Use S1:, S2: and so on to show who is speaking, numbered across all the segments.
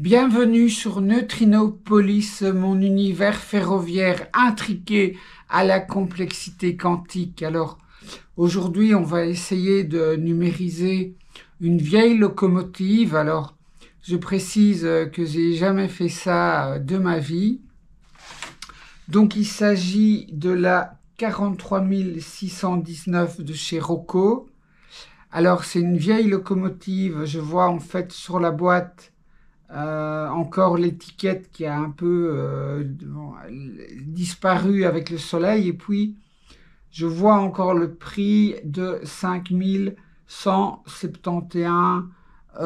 S1: Bienvenue sur Neutrinopolis, mon univers ferroviaire intriqué à la complexité quantique. Alors, aujourd'hui, on va essayer de numériser une vieille locomotive. Alors, je précise que j'ai jamais fait ça de ma vie. Donc, il s'agit de la 43 619 de chez Rocco. Alors, c'est une vieille locomotive. Je vois en fait sur la boîte encore l'étiquette qui a un peu disparu avec le soleil, et puis je vois encore le prix de 5171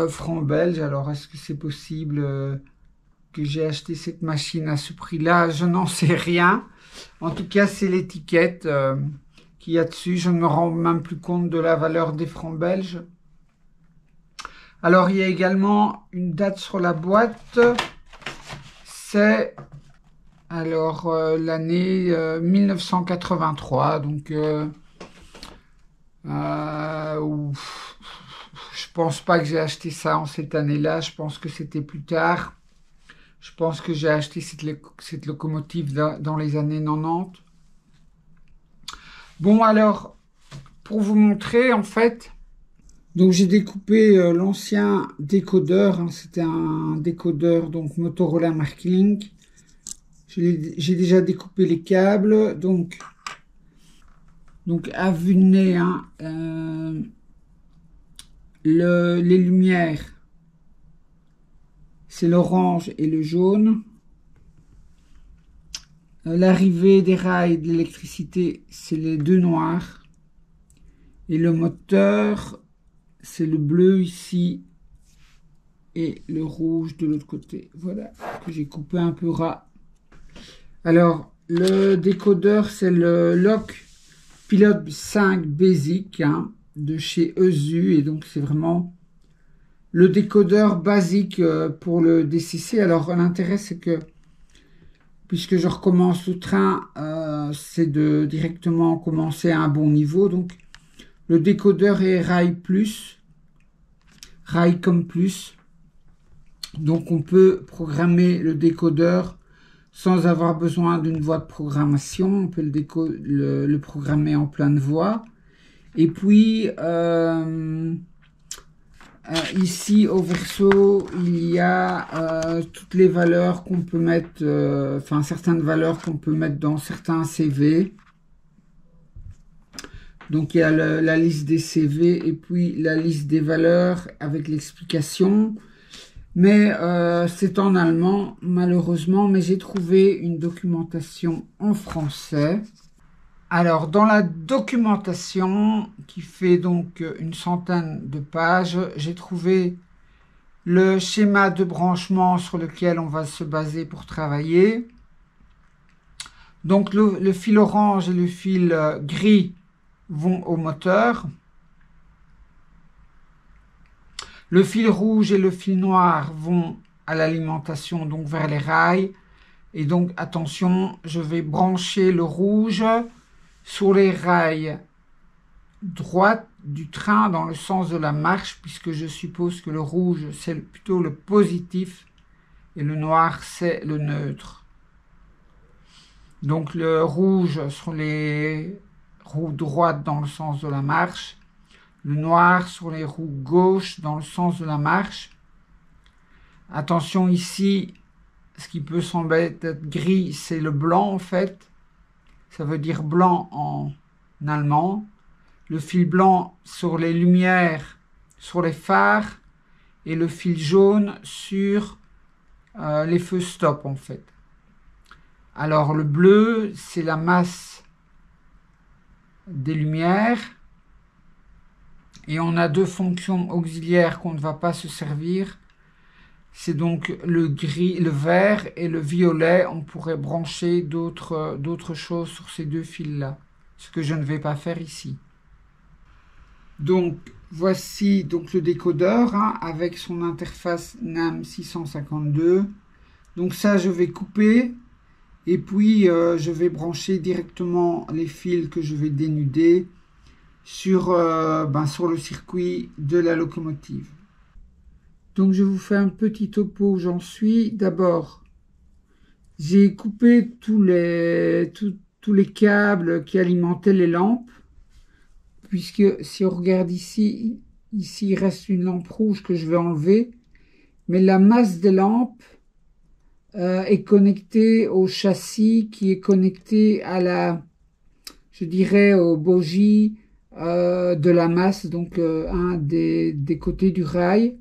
S1: francs belges. Alors est-ce que c'est possible que j'ai acheté cette machine à ce prix-là? Je n'en sais rien. En tout cas, c'est l'étiquette qu'il y a dessus. Je ne me rends même plus compte de la valeur des francs belges. Alors, il y a également une date sur la boîte. C'est l'année 1983. Donc, je pense pas que j'ai acheté ça en cette année-là. Je pense que c'était plus tard. Je pense que j'ai acheté cette locomotive dans les années 90. Bon, alors, pour vous montrer, en fait... Donc j'ai découpé l'ancien décodeur, hein, c'était un décodeur donc Motorola Marklink. J'ai déjà découpé les câbles, donc à vue de nez, hein, les lumières, c'est l'orange et le jaune. L'arrivée des rails de l'électricité, c'est les deux noirs. Et le moteur, c'est le bleu ici et le rouge de l'autre côté. Voilà, que j'ai coupé un peu ras. Alors, le décodeur, c'est le Lock Pilot 5 Basic, hein, de chez ESU. Et donc, c'est vraiment le décodeur basique pour le DCC. Alors, l'intérêt, c'est que, puisque je recommence le train, c'est de directement commencer à un bon niveau. Donc, le décodeur est Rail comme plus. Donc on peut programmer le décodeur sans avoir besoin d'une voix de programmation. On peut le programmer en pleine voix. Et puis ici au verso, il y a toutes les valeurs qu'on peut mettre, certaines valeurs qu'on peut mettre dans certains CV. Donc il y a la liste des CV et puis la liste des valeurs avec l'explication. Mais c'est en allemand malheureusement, mais j'ai trouvé une documentation en français. Alors dans la documentation qui fait donc une centaine de pages, j'ai trouvé le schéma de branchement sur lequel on va se baser pour travailler. Donc le fil orange et le fil gris vont au moteur. Le fil rouge et le fil noir vont à l'alimentation, donc vers les rails. Et donc, attention, je vais brancher le rouge sur les rails droite du train dans le sens de la marche, puisque je suppose que le rouge, c'est plutôt le positif et le noir, c'est le neutre. Donc, le rouge sur les roues droites dans le sens de la marche, le noir sur les roues gauche dans le sens de la marche. Attention ici, ce qui peut sembler être gris, c'est le blanc en fait. Ça veut dire blanc en allemand. Le fil blanc sur les lumières, sur les phares, et le fil jaune sur les feux stop en fait. Alors le bleu, c'est la masse des lumières. Et on a deux fonctions auxiliaires qu'on ne va pas se servir. C'est donc le gris, le vert et le violet. On pourrait brancher d'autres choses sur ces deux fils-là. Ce que je ne vais pas faire ici. Donc, voici donc le décodeur hein, avec son interface NAM 652. Donc ça, je vais couper. Et puis, je vais brancher directement les fils que je vais dénuder sur le circuit de la locomotive. Donc je vous fais un petit topo où j'en suis. D'abord, j'ai coupé tous les câbles qui alimentaient les lampes, puisque si on regarde ici il reste une lampe rouge que je vais enlever, mais la masse des lampes est connectée au châssis qui est connecté à je dirais aux bogies de la masse, donc un des côtés du rail.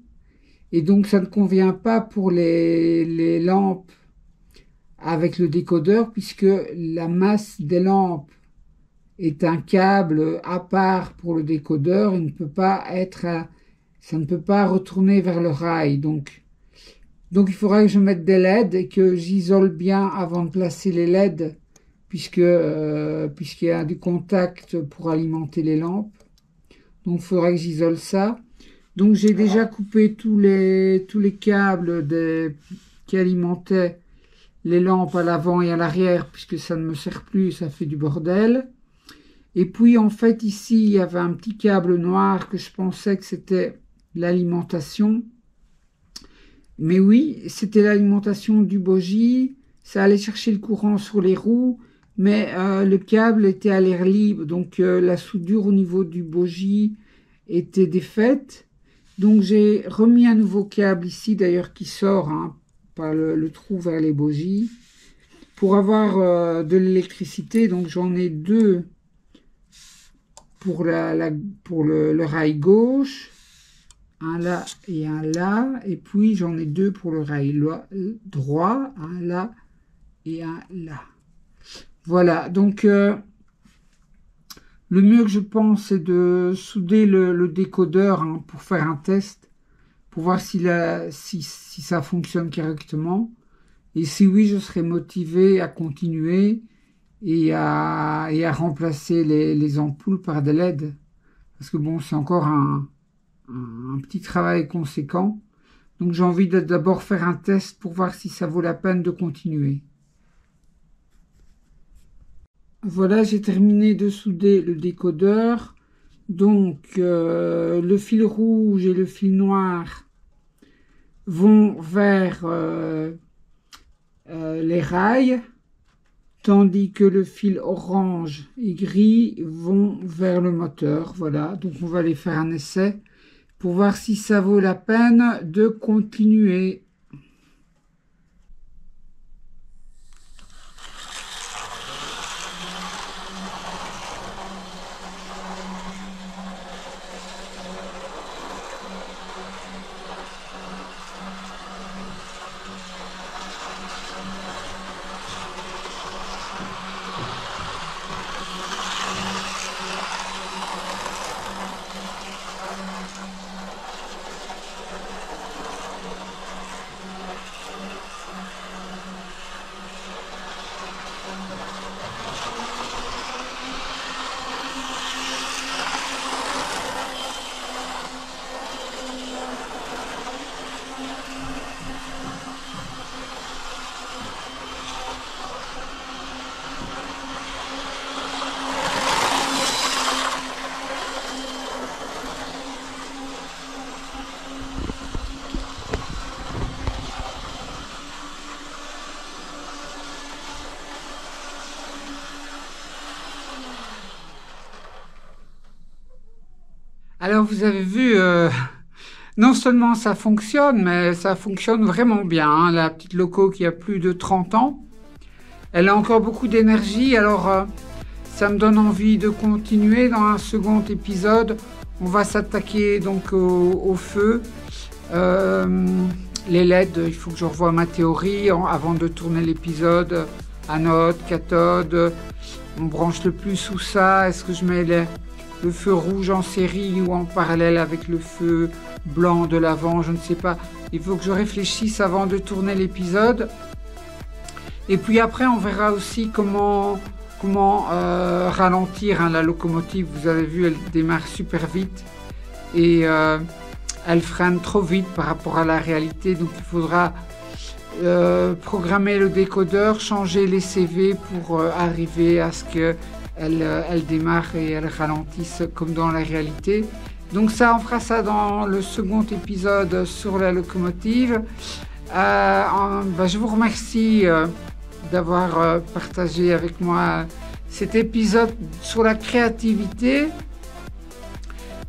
S1: Et donc ça ne convient pas pour les lampes avec le décodeur, puisque la masse des lampes est un câble à part pour le décodeur. Il ne peut pas ça ne peut pas retourner vers le rail. Donc il faudra que je mette des LED et que j'isole bien avant de placer les LED, puisqu'il y a du contact pour alimenter les lampes. Donc il faudra que j'isole ça. Donc j'ai déjà coupé tous les câbles qui alimentaient les lampes à l'avant et à l'arrière, puisque ça ne me sert plus, ça fait du bordel. Et puis en fait ici il y avait un petit câble noir que je pensais que c'était l'alimentation. Mais oui, c'était l'alimentation du bogie, ça allait chercher le courant sur les roues, mais le câble était à l'air libre, donc la soudure au niveau du bogie était défaite. Donc j'ai remis un nouveau câble ici, d'ailleurs qui sort par le trou vers les bogies, pour avoir de l'électricité. Donc j'en ai deux pour le rail gauche, un là et un là, et puis j'en ai deux pour le rail droit, un là et un là. Voilà, donc le mieux que je pense, c'est de souder le décodeur pour faire un test, pour voir si ça fonctionne correctement. Et si oui, je serai motivé à continuer et à remplacer les ampoules par des LED. Parce que bon, c'est encore un petit travail conséquent. Donc j'ai envie de d'abord faire un test pour voir si ça vaut la peine de continuer. Voilà, j'ai terminé de souder le décodeur. Donc le fil rouge et le fil noir vont vers les rails, tandis que le fil orange et gris vont vers le moteur. Voilà, donc on va aller faire un essai pour voir si ça vaut la peine de continuer. Alors vous avez vu, non seulement ça fonctionne, mais ça fonctionne vraiment bien. La petite loco qui a plus de 30 ans, elle a encore beaucoup d'énergie. Alors ça me donne envie de continuer. Dans un second épisode, on va s'attaquer donc au feu. Les LED, il faut que je revoie ma théorie avant de tourner l'épisode. Anode, cathode, on branche le plus où ça. Est-ce que je mets le feu rouge en série ou en parallèle avec le feu blanc de l'avant, je ne sais pas. Il faut que je réfléchisse avant de tourner l'épisode. Et puis après, on verra aussi comment ralentir la locomotive. Vous avez vu, elle démarre super vite et elle freine trop vite par rapport à la réalité. Donc il faudra programmer le décodeur, changer les CV pour arriver à ce que elle démarre et elle ralentisse comme dans la réalité. Donc ça, on fera ça dans le second épisode sur la locomotive. Je vous remercie d'avoir partagé avec moi cet épisode sur la créativité.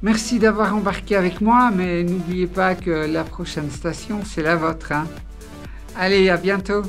S1: Merci d'avoir embarqué avec moi, mais n'oubliez pas que la prochaine station, c'est la vôtre, hein. Allez, à bientôt.